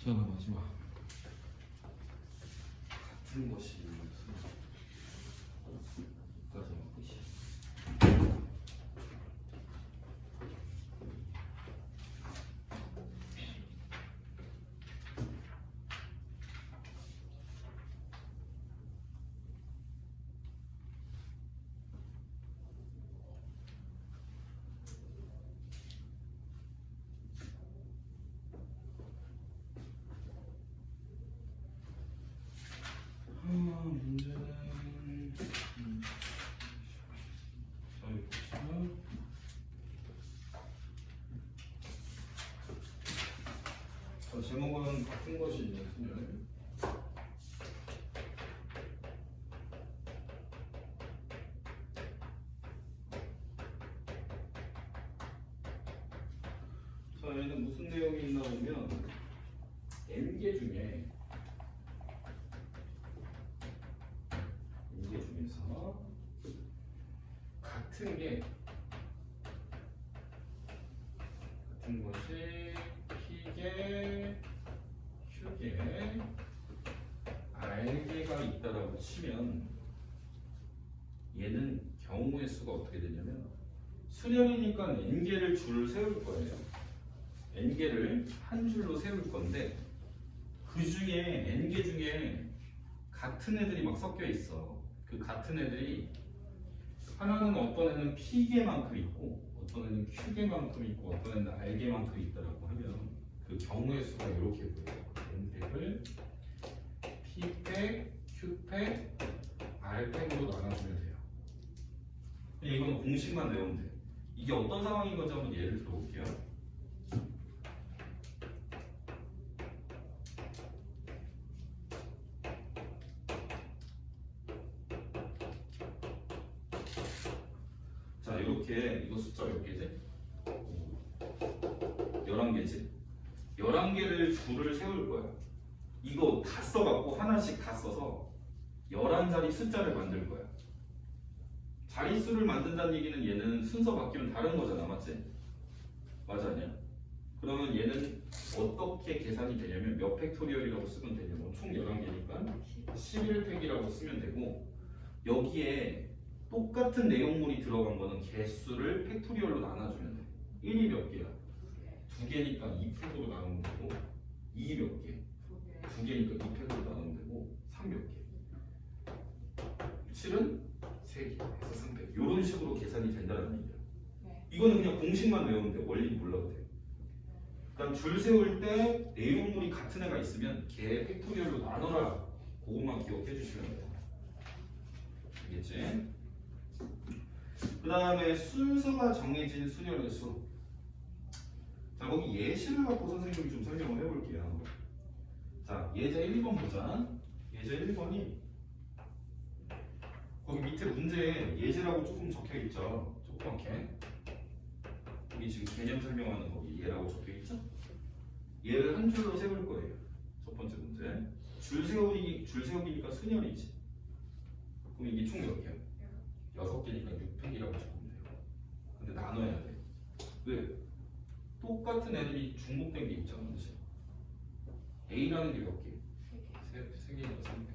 자, 마지막 같은 것이 여기까지만 끝이. 문제는 저희 보시면 제목은 같은 것이 있는 순열. 자, 얘는 무슨 내용이 있나 보면 n개 중에 중에서 같은 것이 P개, Q개, R개가 있다라고 치면 얘는 경우의 수가 어떻게 되냐면 수열이니까 n개를 줄을 세울 거예요. n개를 한 줄로 세울 건데 그 중에 n개 중에 같은 애들이 막 섞여 있어. 그 같은 애들이 하나는 어떤 애는 P개만큼 있고 어떤 애는 Q개만큼 있고 어떤 애는 R개만큼 있다라고 하면 그 경우의 수가 이렇게 보여요. N팩을 P팩, Q팩, R팩으로 나눠주면 돼요. 이거는 공식만 외우면 돼요. 이게 어떤 상황인 건지 한번 예를 들어볼게요. 자, 이렇게 이거 숫자 몇 개지? 11개지? 11개를 줄을 세울 거야. 이거 다 써갖고 하나씩 다 써서 11자리 숫자를 만들 거야. 자릿수를 만든다는 얘기는 얘는 순서 바뀌면 다른 거잖아, 맞지? 맞아, 아니야? 그러면 얘는 어떻게 계산이 되냐면 몇 팩토리얼이라고 쓰면 되냐면 총 11개니까 11팩이라고 쓰면 되고 여기에 똑같은 내용물이 들어간 거는 개수를 팩토리얼로 나눠주면 돼. 1이 몇 개야? 2개니까 2팩으로 나누면 되고 2이 몇 개? 2개니까 2팩으로 나누면 되고 3 몇 개? 7은 3개 해서 3팩. 이런 식으로 계산이 된다는 얘기야. 이거는 그냥 공식만 외우면 돼. 원리 몰라도 돼. 그러니까 줄 세울 때 내용물이 같은 애가 있으면 걔 팩토리얼로 나눠라. 그것만 기억해 주시면 돼요. 알겠지? 그 다음에 순서가 정해진 수열의 수. 자, 거기 예시를 갖고 선생님이 좀 설명을 해볼게요. 자, 예제 1번 보자. 예제 1번이 거기 밑에 문제에 예제라고 조금 적혀있죠. 조그맣게. 여기 지금 개념 설명하는 거기 예라고 적혀있죠. 얘를 한 줄로 세울 거예요. 첫 번째 문제. 줄 세우기니까 순열이지. 그럼 이게 총 몇 개야? 6개니까 6팩이라고 적으면 돼요. 근데 나눠야 돼. 왜? 똑같은 애들이 중복된 게 있잖아. 그렇지? A라는 게 몇 개? 3개니까 3팩.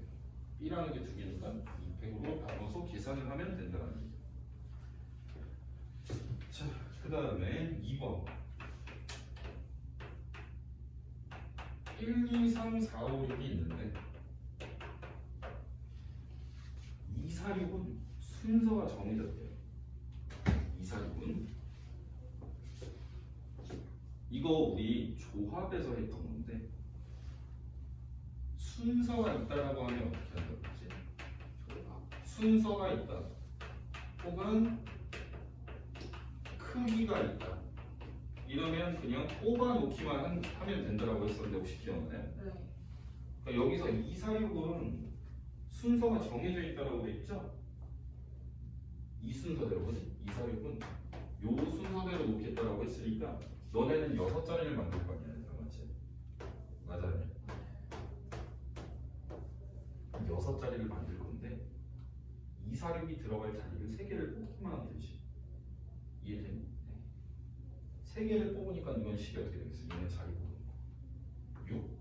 B라는 게 2개니까 2팩으로 나눠서 계산을 하면 된다는 얘기죠. 자, 그 다음에 2번. 1, 2, 3, 4, 5, 6이 있는데 2, 4, 6은 순서가 정해졌대요. 2, 4, 6은 이거 우리 조합에서 했던 건데 순서가 있다라고 하면 어떻게 한다고 했지? 순서가 있다 혹은 크기가 있다 이러면 그냥 뽑아놓기만 하면 된다라고 했었는데 혹시 기억나요? 네. 그러니까 여기서 2, 4, 6은 순서가 정해져 있다라고 돼 있죠? 이 순서대로 그지? 2, 4, 6은 요 순서대로 놓겠다라고 했으니까 너네는 6자리를 만들 거 아니야, 맞지? 맞아요. 6자리를 만들 건데 2, 4, 6이 들어갈 자리를 3개를 뽑기만 하면 되지. 이해되니? 3개를 뽑으니까 이건 식이 어떻게 되겠어? 얘네 자리 뽑는 거 6,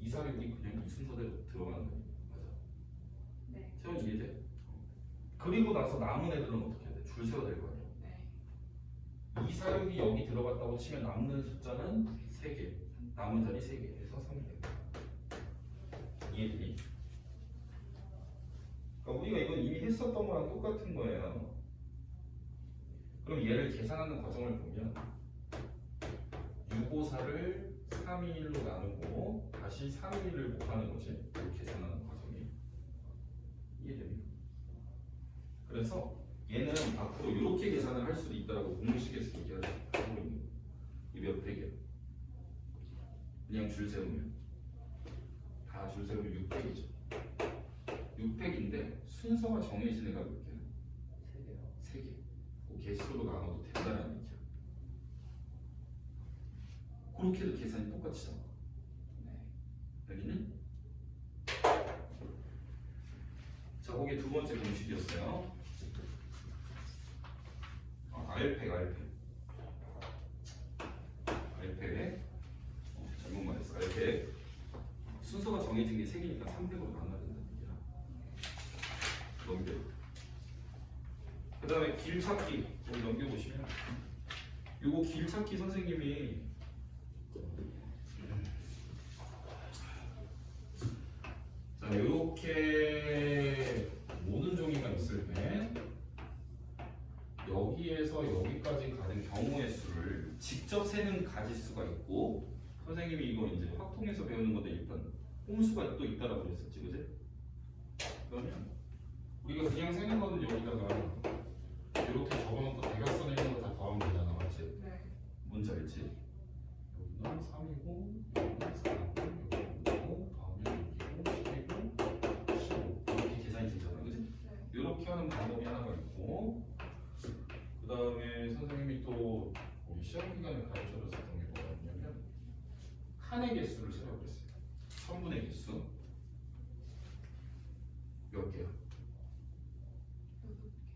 246이 그냥 이 순서대로 들어가는 거니까. 맞아. 네. 채원 이해돼? 그리고 나서 남은 애들은 어떻게 해야 돼? 줄 세워야 될 거 아니야. 네. 246이 여기 들어갔다고 치면 남는 숫자는 3개. 남은 자리 3개 해서 3이 됩니다. 이해되니? 그러니까 우리가 이건 이미 했었던 거랑 똑같은 거예요. 그럼 얘를 계산하는 과정을 보면 654를 321로 나누고 다시 321을 곱하는 거지. 이걸 계산하는 과정이. 이해됩니까? 그래서 얘는 앞으로 이렇게 계산을 할 수도 있다라고 공식에서 얘기하고 있는 거. 이 몇 팩이야? 그냥 줄 세우면 다 줄 세우면 6팩이죠. 6팩인데 순서가 정해진 애가 몇 개야? 3개요. 3개. 그 개수로 나눠도 된다는 얘기야. 그렇게도 계산이 똑같이 나와. 네. 여기는 자, 거기 두 번째 공식이었어요. R팩 잘못 말했어. R팩 순서가 정해진 게 3개니까 3팩으로 나눠야 된다는 얘기야. 넘겨. 그 다음에 길찾기 여기 넘겨보시면 요거 길찾기 선생님이 자, 이렇게 모든 종이가 있을 때 여기에서 여기까지 가는 경우의 수를 직접 세는 가지수가 있고 선생님이 이거 이제 확통해서 배우는 건데 일단 홈수가 또 있다라고 그랬었지, 그지? 그러면 우리가 그냥 세는 거는 여기다가 이렇게 적어놓고 대각선에 있는 거 다 더하면 되잖아, 맞지? 네. 뭔지 알지? 여기는 3이고 여기는 4고 여기는 5고 더하면 6이고 10이고 15 이렇게 계산이 되잖아, 그지? 네. 이렇게 하는 방법이 하나가 있고 그 다음에 선생님이 또 우리 시험 기간에 가르쳐줬었던 게 뭐였냐면 칸의 개수를 세라고 그랬어요. 천분의 개수 몇 개야?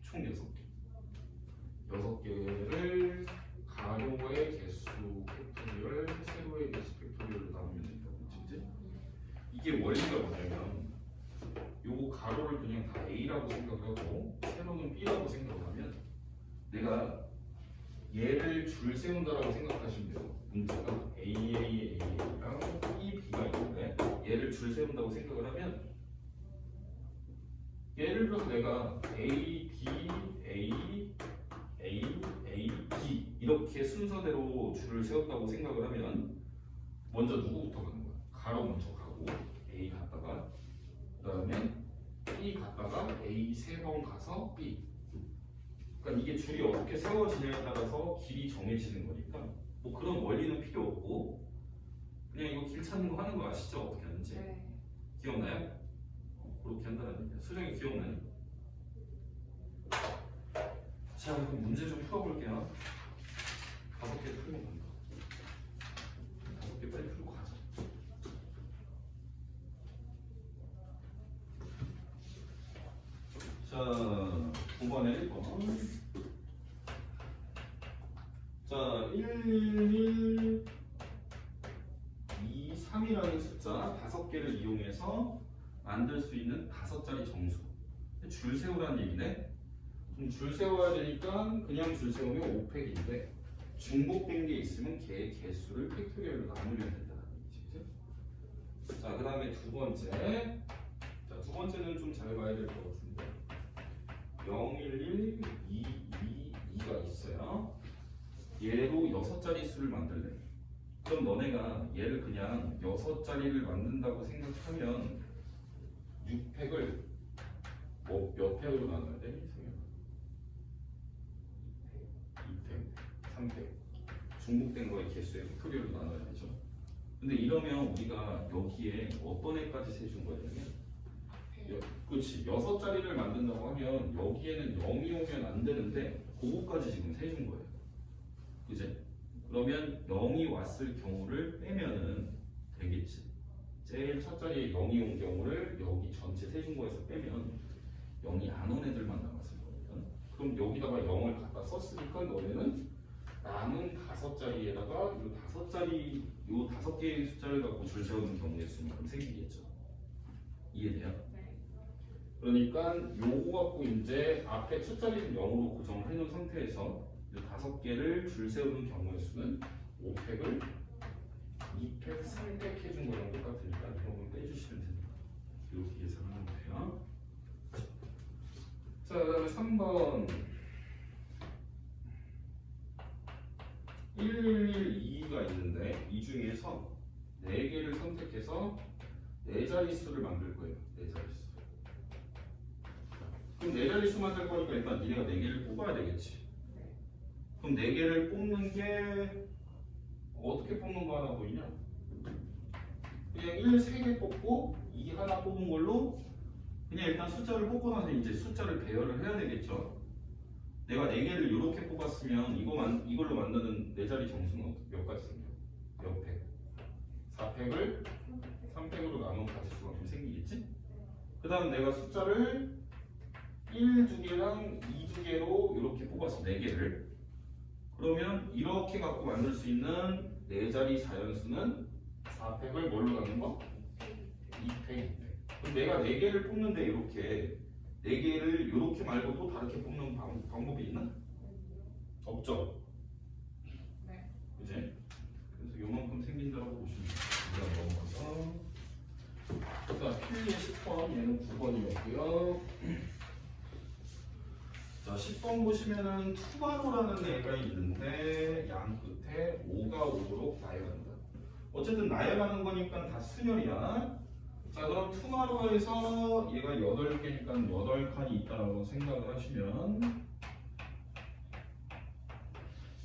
총 6개. 6개를 가로의 개수 팩토리얼, 세로의 개수 팩토리얼로 나누면 된다고 그치? 이게 원리가 뭐냐면 요거 가로를 그냥 다 A라고 생각하고 세로는 B라고 생각하면 내가 얘를 줄 세운다라고 생각하시면 돼요. 문자가 AAA랑 EB가 있는데 얘를 줄 세운다고 생각을 하면 예를 들어서 내가 A, B, A, A, A, B 이렇게 순서대로 줄을 세웠다고 생각을 하면 먼저 누구부터 가는 거야? 가로 먼저 가고 A 갔다가 그 다음에 B 갔다가 A 3번 가서 B. 그러니까 이게 줄이 어떻게 세워지냐에 따라서 길이 정해지는 거니까 뭐 그런 원리는 필요 없고 그냥 이거 길 찾는 거 하는 거 아시죠? 어떻게 하는지 네. 기억나요? 그렇게 한다는 얘기야. 수정이 기억나니? 자, 그럼 문제 좀 풀어볼게요. 5개 풀고 간다. 5개 빨리 풀고 가자. 자, 5번에 1번. 자, 1, 2, 3이라는 숫자 5개를 이용해서 만들 수 있는 5자리 정수. 줄 세우라는 얘기네. 그럼 줄 세워야 되니까 그냥 줄 세우면 5팩인데 중복된 게 있으면 걔의 개수를 팩토리얼로 나누면 된다는 얘기지. 그치? 자, 그 다음에 두 번째. 자, 두 번째는 좀 잘 봐야 될 것 같은데 0, 1, 1, 2, 2, 2가 있어요. 얘로 6자리 수를 만들래. 그럼 너네가 얘를 그냥 6자리를 만든다고 생각하면 6팩을 뭐 몇 팩으로 나눠야 돼? 2팩, 3팩 중복된 거의 개수의 팩토리얼로 나눠야 되죠. 근데 이러면 우리가 여기에 어떤 애까지 세준 거냐면 그렇지 6자리를 만든다고 하면 여기에는 0이 오면 안 되는데 그거까지 지금 세준 거예요. 그지? 그러면 0이 왔을 경우를 빼면은 되겠지. 제일 첫 자리에 0이 온 경우를 여기 전체 세준 거에서 빼면 0이 안 온 애들만 남았을 거거든. 그럼 여기다가 0을 갖다 썼으니까 너네는 남은 5자리에다가 요 5개의 숫자를 갖고 줄 세우는 경우의 수만큼 생기겠죠. 이해돼요? 네. 그러니까 요거 갖고 이제 앞에 숫자리는 0으로 고정을 해놓은 상태에서 이 5개를 줄 세우는 경우의 수는 5팩을 2팩, 3팩 해준 거랑 똑같으니까 이런 건 빼주시면 됩니다. 이렇게 계산하면 돼요. 자, 그 다음에 3번 112가 있는데 이 중에서 4개를 선택해서 4자릿수를 만들 거예요. 4자릿수. 그럼 4자릿수 만들 거니까 일단 니네가 4개를 뽑아야 되겠지. 그럼 4개를 뽑는 게 어떻게 뽑는 거 하나 보이냐? 그냥 1, 3개 뽑고 2 하나 뽑은 걸로 그냥 일단 숫자를 뽑고 나서 이제 숫자를 배열을 해야 되겠죠. 내가 4개를 이렇게 뽑았으면 이걸로 만드는 4자리 정수는 몇 가지 생겨? 몇 팩? 4팩을 3팩으로 나눈 가지수가 좀 생기겠지? 그 다음 내가 숫자를 1, 2개랑 2, 2개로 이렇게 뽑았어. 4개를. 그러면 이렇게 갖고 만들 수 있는 4자리 자연수는 4팩을 뭘로 나눈 거? 2팩. 그럼 내가 4개를 뽑는데 이렇게 4개를 이렇게 말고 또 다르게 뽑는 방법이 있나? 없죠? 네. 그지? 그래서 요만큼 생긴다라고 보시면 돼요. 넘어가서 자, 필리의 10번, 얘는 9번이었고요. 자, 10번 보시면은 투바로라는 애가 있는데 양 끝에 5가 오도록 나열한다. 어쨌든 나열하는 거니까 다 순열이야. 자, 그럼 투마로에서 얘가 8개니까 8칸이 있다라고 생각을 하시면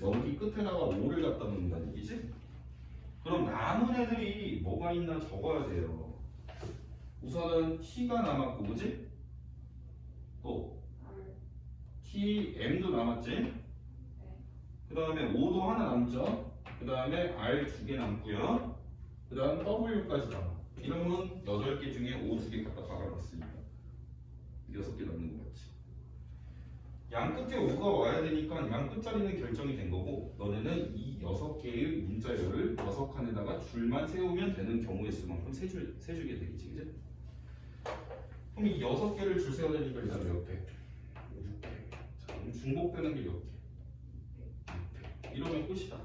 여기 끝에다가 5를 갖다 놓는다는 얘기지? 그럼 남은 애들이 뭐가 있나 적어야 돼요. 우선은 T가 남았고, 그지? 또 T, M도 남았지? 그 다음에 5도 하나 남죠? 그 다음에 R 2개 남고요. 그 다음 W까지 남아. 이러면 8개 중에 5 2개 갖다 박아놨으니까 6개 남는 거 같지. 양 끝에 5가 와야 되니까 양 끝자리는 결정이 된 거고, 너네는 이 6개의 문자열을 6칸에다가 줄만 세우면 되는 경우의 수만큼 세주게 되겠지, 그지? 그럼 이 6개를 줄 세워야 되니까 일단 몇 개? 6개. 자, 그럼 중복되는 게 몇 개? 6개. 이러면 끝이다.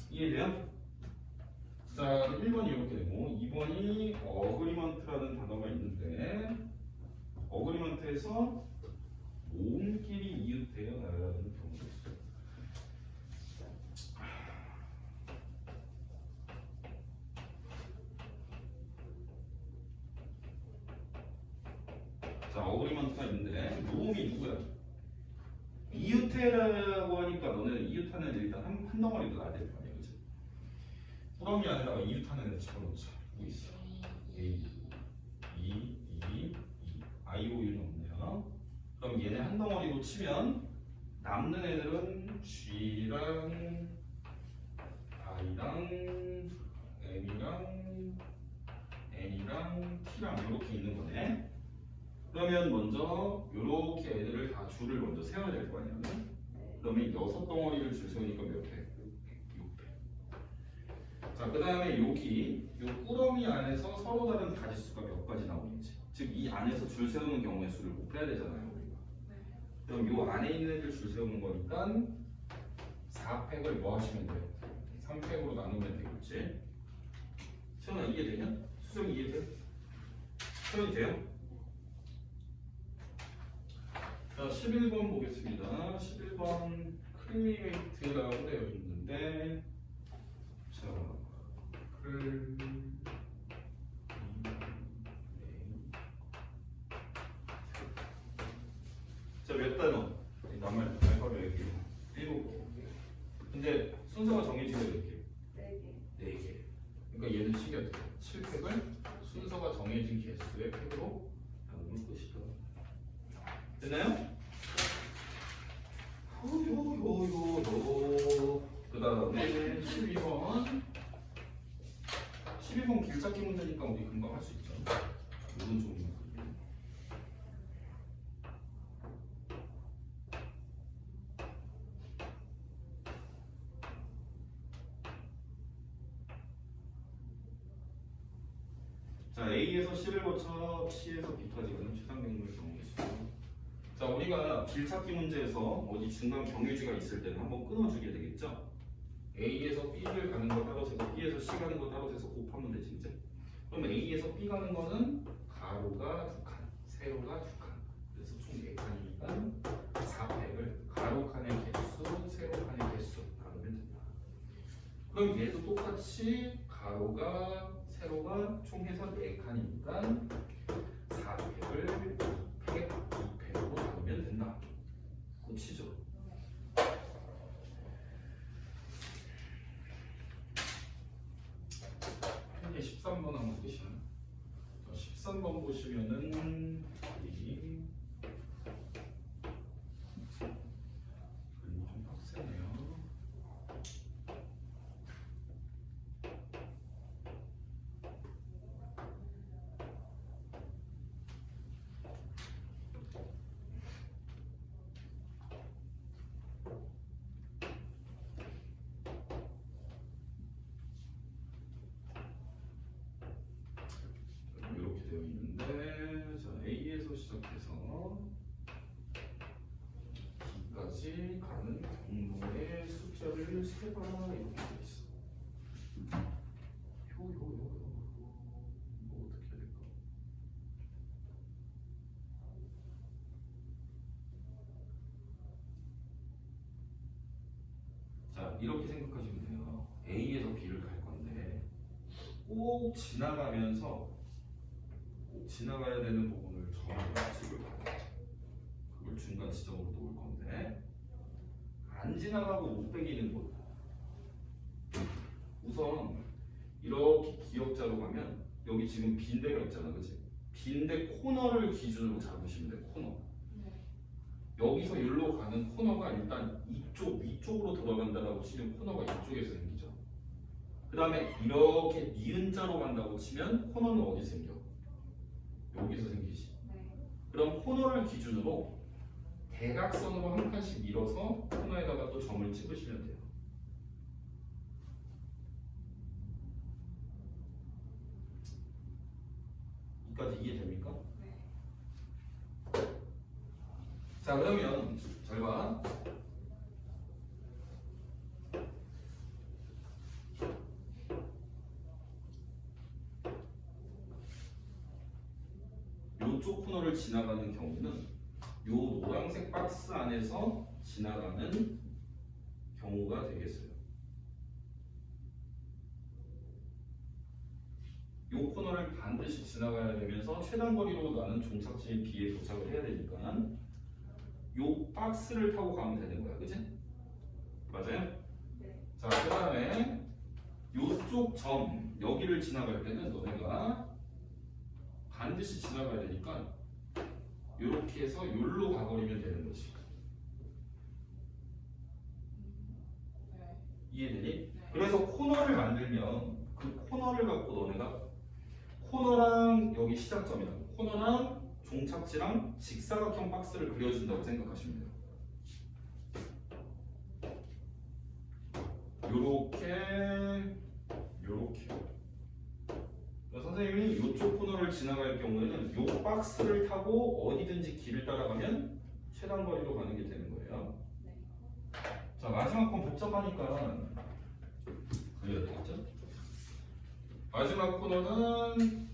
이해돼요? 자, 1번이 이렇게 되고 2번이 어그리먼트라는 단어가 있는데 어그리먼트에서 모음끼리 이웃되어라는 경우가 있어요. 자, 어그리먼트가 있는데 모음이 누구야? 이웃해라고 하니까 너네는 이웃하는 애들 일단 한 덩어리도 놔야 될 거 아니야, 그치? 꾸러미 안에다가 이웃하는 애들 집어넣자. 누구 있어? A, E, E, IOU는 없네요. 그럼 얘네 한 덩어리로 치면 남는 애들은 G랑 I랑 M이랑 N이랑 T랑 이렇게 있는 거네. 그러면 먼저 이렇게 애들을 다 줄을 먼저 세워야 될 거 아니야. 그러면 6덩어리를 줄 세우니까 몇 회? 6회. 자, 그 다음에 여기 요 꾸러미 안에서 서로 다른 가지수가 몇 가지 나오는지, 즉 이 안에서 줄 세우는 경우의 수를 곱해야 되잖아요, 우리가. 그럼 요 안에 있는 애들 줄 세우는 거니까 4팩을 뭐 하시면 돼요? 3팩으로 나누면 되겠지. 채원아, 이해되냐? 수정 이해돼? 채원이 돼요? 자, 11번 보겠습니다. 11번 클리메이트라고 되어 있는데, 자, 자, 몇 단어? 말바로 얘기해. 7개. 근데 순서가 정해진 게 몇 개? 4개. 그러니까 얘는 식이 어떻게 돼? 7팩을 순서가 정해진 개수의 팩으로 나누는 것이다. 됐나요? 그 다음에 12번. 12번 길찾기 문제니까 우리 금방 할 수 있죠. 이건 좀 자, A에서 C를 거쳐 C에서 B까지 가는 최단 경로의 경우 개수. 자, 우리가 길찾기 문제에서 어디 중간 경유지가 있을 때는 한번 끊어주게 되겠죠? A에서 B를 가는 거 따로 세고 B에서 C 가는 거 따로 세서 곱하면 되지 이제. 그럼 A에서 B 가는 거는 가로가 2칸, 세로가 2칸. 그래서 총 4칸이니까 4팩을 가로 칸의 개수, 세로 칸의 개수 나누면 된다. 그럼 얘도 똑같이 가로가 세로가 총 해서 4칸이니까 4팩을 2팩으로 나누면 된다. 끝이죠. 현재 13번 한번 보시면 13번 보시면은 이 그림이 좀 빡세네요. 이렇게 되어 있는데, 자 A에서 시작해서 B까지 가는 경로의 숫자를 세봐 이렇게 되어 있어. 뭐 어떻게 해야 될까? 자 이렇게 생각하시면 돼요. A에서 B를 갈 건데 꼭 지나가면서 꼭 지나가야 되는 부분을 점으로 찍을 거예요. 그걸 중간 지점으로 놓을 건데 안 지나가고 못 빼기는 곳. 우선 이렇게 기역자로 가면 여기 지금 빈대가 있잖아, 그치? 빈대 코너를 기준으로 잡으시면 돼, 코너. 네. 여기서 여기로 가는 코너가 일단 이쪽 위쪽으로 들어간다라고 치면 코너가 이쪽에서 생기죠. 그 다음에 이렇게 니은자로 간다고 치면 코너는 어디 생겨? 여기서 생기지. 네. 그럼 코너를 기준으로 대각선으로 한 칸씩 밀어서 코너에다가 또 점을 찍으시면 돼요. 여기까지 이해됩니까? 네. 자 그러면 잘 봐. 요쪽 코너를 지나가는 경우는 요 노란색 박스 안에서 지나가는 경우가 되겠어요. 요 코너를 반드시 지나가야 되면서 최단 거리로 나는 종착지인 B에 도착을 해야 되니까 요 박스를 타고 가면 되는 거야, 그치? 맞아요? 네. 자, 그 다음에 요쪽 점 여기를 지나갈 때는 너네가 반드시 지나가야 되니까 요렇게 해서 요로 가버리면 되는 거지. 네. 이해되니? 네. 그래서 코너를 만들면 그 코너를 갖고 너네가 코너랑 여기 시작점이랑 코너랑 종착지랑 직사각형 박스를 그려준다고 생각하시면 돼요. 요렇게 요렇게. 선생님이 이쪽 코너를 지나갈 경우에는 요 박스를 타고 어디든지 길을 따라가면 최단 거리로 가는 게 되는 거예요. 네. 자 마지막 건 복잡하니까 그려야 되겠죠? 마지막 코너는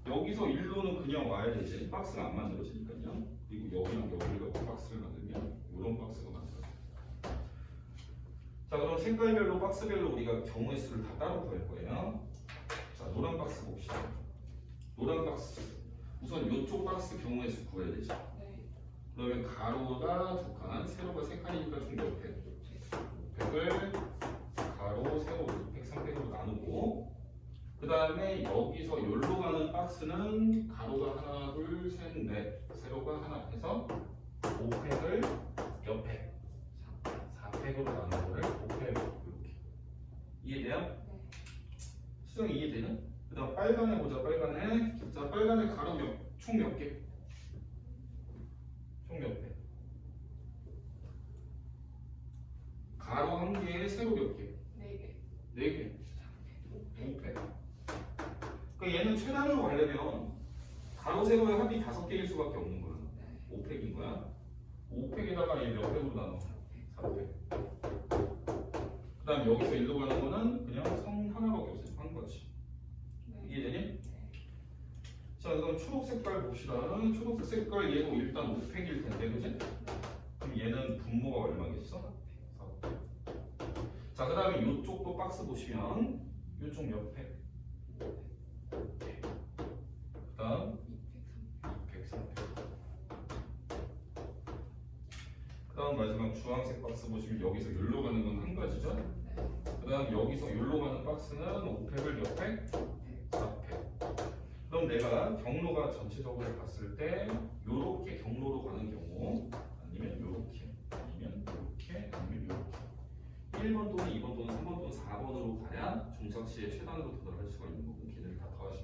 여기서 일로는 그냥 와야 되지. 박스가 안 만들어지니까요. 그리고 여기랑 여기를 갖고 박스를 만들면 이런 박스가 만들어져요. 자 그럼 색깔별로 박스별로 우리가 경우의 수를 다 따로 구할 거예요. 자 노란 박스 봅시다. 노란 박스 우선 이쪽 박스 경우의 수 구해야 되죠. 네. 그러면 가로가 2칸, 세로가 3칸이니까 총 몇 팩? 100을 가로, 세로, 6팩, 3팩으로 나누고 그 다음에 여기서 여기로 가는 박스는 가로가 하나, 둘, 셋, 넷 세로가 하나 해서 5팩을 몇 팩? 4팩으로 나눈 거를 5팩 이렇게 이해돼요? 네. 수정이 이해되냐? 그 다음 빨간에 보자. 빨간에 자 빨간에 가로 총 몇 개? 총 몇 개? 가로 한 개에 세로 몇 개? 네 개. 4개. 5팩. 그러니까 그러니까 얘는 최단으로 가려면 가로 세로의 합이 5개일 수밖에 없는 거야. 네. 5팩인 거야. 5팩에다가 얘 몇 팩으로 나눠? 4팩. 그 다음 여기서 일로 가는 거는 그냥 성 하나밖에 없어요. 한 거지. 네. 이해되니? 자, 그럼 초록 색깔 봅시다. 초록 색깔 얘도 일단 5팩일 텐데, 그지? 그럼 얘는 분모가 얼마겠어? 4팩. 자, 그 다음에 이쪽도 박스 보시면 이쪽 몇 팩? 그 다음 2팩, 3팩. 그 다음 마지막 주황색 박스 보시면 여기서 여기로 가는 건 한 가지죠? 네. 그 다음 여기서 여기로 가는 박스는 5팩을 몇 팩? 4팩. 그럼 내가 경로가 전체적으로 봤을 때 요렇게 경로로 가는 경우 아니면 요렇게 아니면 요렇게 아니면 요렇게 1번 또는 2번 또는 3번 또는 4번으로 가야 종착시에 최단으로 도달할 수가 있는 거고 걔네를 다 더하시면